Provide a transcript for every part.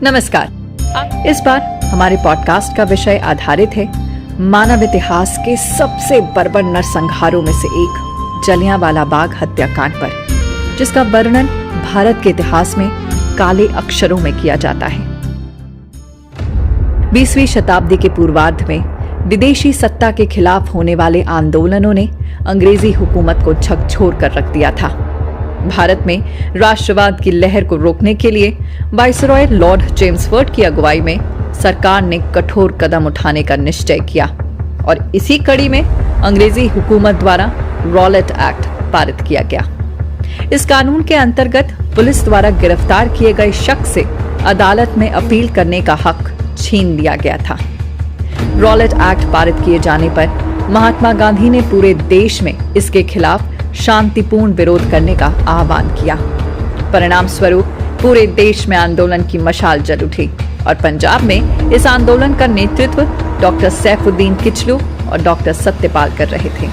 नमस्कार। इस बार हमारे पॉडकास्ट का विषय आधारित है मानव इतिहास के सबसे बर्बर नरसंहारों में से एक जलियांवाला बाग हत्याकांड पर, जिसका वर्णन भारत के इतिहास में काले अक्षरों में किया जाता है। 20वीं शताब्दी के पूर्वार्ध में विदेशी सत्ता के खिलाफ होने वाले आंदोलनों ने अंग्रेजी हुकूमत को झकझोर कर रख दिया था। भारत में राष्ट्रवाद की लहर को रोकने के लिए वाइसरॉय लॉर्ड चेम्सफोर्ड की अगुवाई में सरकार ने कठोर कदम उठाने का निश्चय किया और इसी कड़ी में अंग्रेजी हुकूमत द्वारा रॉलेट एक्ट पारित किया गया। इस कानून के अंतर्गत पुलिस द्वारा गिरफ्तार किए गए शख्स से अदालत में अपील करने का हक छीन लिया गया था। रॉलेट एक्ट पारित किए जाने पर महात्मा गांधी ने पूरे देश में इसके खिलाफ शांतिपूर्ण विरोध करने का आह्वान किया। परिणाम स्वरूप पूरे देश में आंदोलन की मशाल जल उठी और पंजाब में इस आंदोलन का नेतृत्व डॉक्टर सैफुद्दीन किचलू और डॉक्टर सत्यपाल कर रहे थे।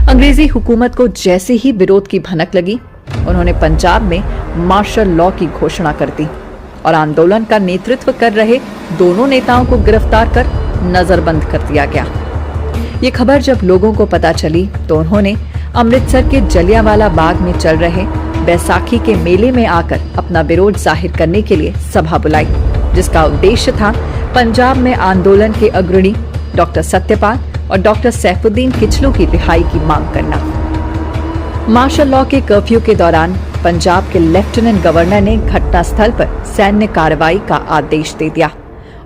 अंग्रेजी हुकूमत को जैसे ही विरोध की भनक लगी, उन्होंने पंजाब में मार्शल लॉ की घोषणा कर दी और आंदोलन का नेतृत्व कर रहे दोनों नेताओं को गिरफ्तार कर नजरबंद कर दिया गया। ये खबर जब लोगों को पता चली तो उन्होंने अमृतसर के जलियांवाला बाग में चल रहे बैसाखी के मेले में आकर अपना विरोध जाहिर करने के लिए सभा बुलाई, जिसका उद्देश्य था पंजाब में आंदोलन के अग्रणी डॉक्टर सत्यपाल और डॉक्टर सैफुद्दीन किचलू की रिहाई की मांग करना। मार्शल लॉ के कर्फ्यू के दौरान पंजाब के लेफ्टिनेंट गवर्नर ने घटनास्थल पर सैन्य कार्रवाई का आदेश दे दिया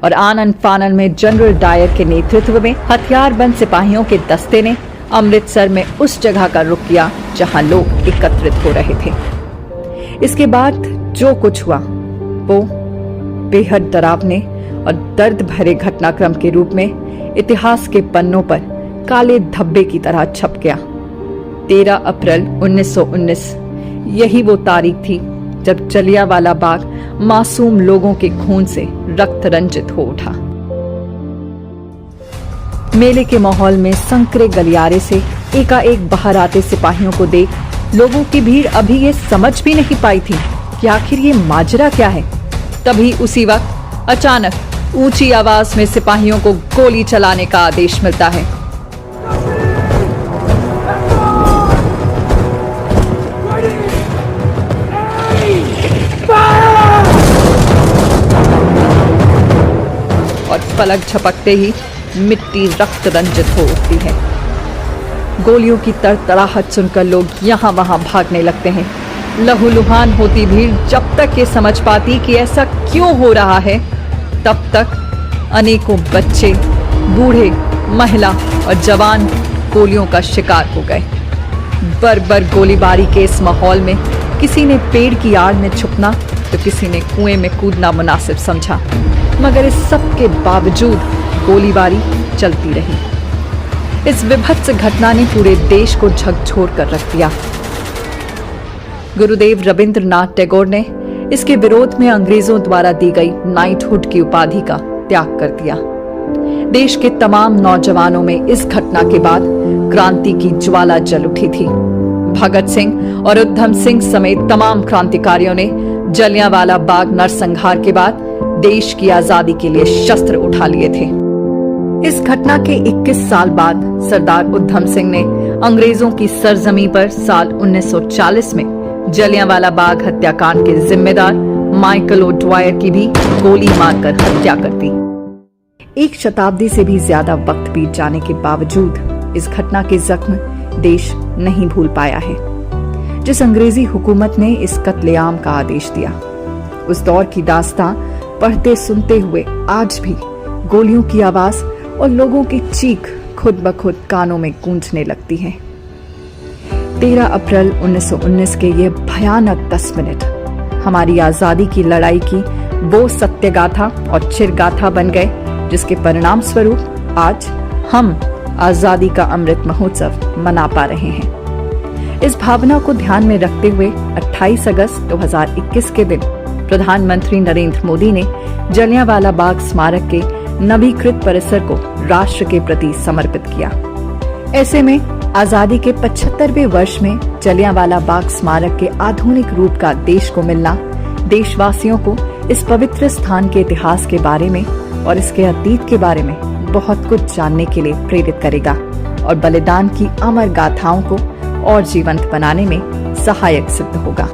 और आनन फानन में जनरल डायर के नेतृत्व में हथियारबंद सिपाहियों के दस्ते ने अमृतसर में उस जगह का रुख किया जहां लोग एकत्रित हो रहे थे। इसके बाद जो कुछ हुआ वो बेहद डरावने और दर्द भरे घटनाक्रम के रूप में इतिहास के पन्नों पर काले धब्बे की तरह छप गया। 13 अप्रैल 1919 यही वो तारीख थी जब जलियांवाला बाग मासूम लोगों के खून से रक्त रंजित हो उठा। मेले के माहौल में संकरे गलियारे से एकाएक बाहर आते सिपाहियों को देख लोगों की भीड़ अभी ये समझ भी नहीं पाई थी कि आखिर ये माजरा क्या है। तभी उसी वक्त अचानक ऊंची आवाज में सिपाहियों को गोली चलाने का आदेश मिलता है। और पलक झपकते ही मिट्टी रक्त रंजित हो उठती है। गोलियों की तड़तड़ाहट सुनकर लोग यहाँ वहां भागने लगते हैं। लहूलुहान होती भीड़ जब तक ये समझ पाती कि ऐसा क्यों हो रहा है, तब तक अनेकों बच्चे, बूढ़े, महिला और जवान गोलियों का शिकार हो गए। बर्बर गोलीबारी के इस माहौल में किसी ने पेड़ की आड़ में छुपना तो किसी ने कुएं में कूदना मुनासिब समझा, मगर इस सब के बावजूद गोलीबारी चलती रही। इस विभत्स घटना ने पूरे देश को झकझोर कर रख दिया। गुरुदेव रविंद्रनाथ टैगोर ने इसके विरोध में अंग्रेजों द्वारा दी गई नाइटहुड की उपाधि का त्याग कर दिया। देश के तमाम नौजवानों में इस घटना के बाद क्रांति की ज्वाला जल उठी थी। भगत सिंह और उधम सिंह समेत तमाम क्रांतिकारियों ने जलियांवाला बाग नरसंहार के बाद देश की आजादी के लिए शस्त्र उठा लिए थे। इस घटना के 21 साल बाद सरदार उधम सिंह ने अंग्रेजों की सरजमी पर साल 1940 में जलियांवाला बाग हत्याकांड के जिम्मेदार माइकल ओडवायर की भी गोली मारकर हत्या कर दी। 1 शताब्दी से भी ज्यादा वक्त बीत जाने के बावजूद इस घटना के जख्म देश नहीं भूल पाया है। जिस अंग्रेजी हुकूमत ने इस कत्लेआम का आदेश दिया, उस दौर की दास्तां पढ़ते सुनते हुए आज भी गोलियों की आवाज और लोगों की चीख खुद ब खुद कानों में गूंजने लगती है। 13 अप्रैल 1919 के ये भयानक 10 मिनट हमारी आजादी की लड़ाई की वो सत्य गाथा और चिर गाथा बन गए, जिसके परिणाम स्वरूप आज हम आजादी का अमृत महोत्सव मना पा रहे हैं। इस भावना को ध्यान में रखते हुए 28 अगस्त 2021 के दिन प्रधानमंत्री नरेंद्र मोदी ने जलियांवाला बाग स्मारक के नवीकृत परिसर को राष्ट्र के प्रति समर्पित किया। ऐसे में आजादी के 75वें वर्ष में जलियांवाला बाग स्मारक के आधुनिक रूप का देश को मिलना देशवासियों को इस पवित्र स्थान के इतिहास के बारे में और इसके अतीत के बारे में बहुत कुछ जानने के लिए प्रेरित करेगा और बलिदान की अमर गाथाओं को और जीवंत बनाने में सहायक सिद्ध होगा।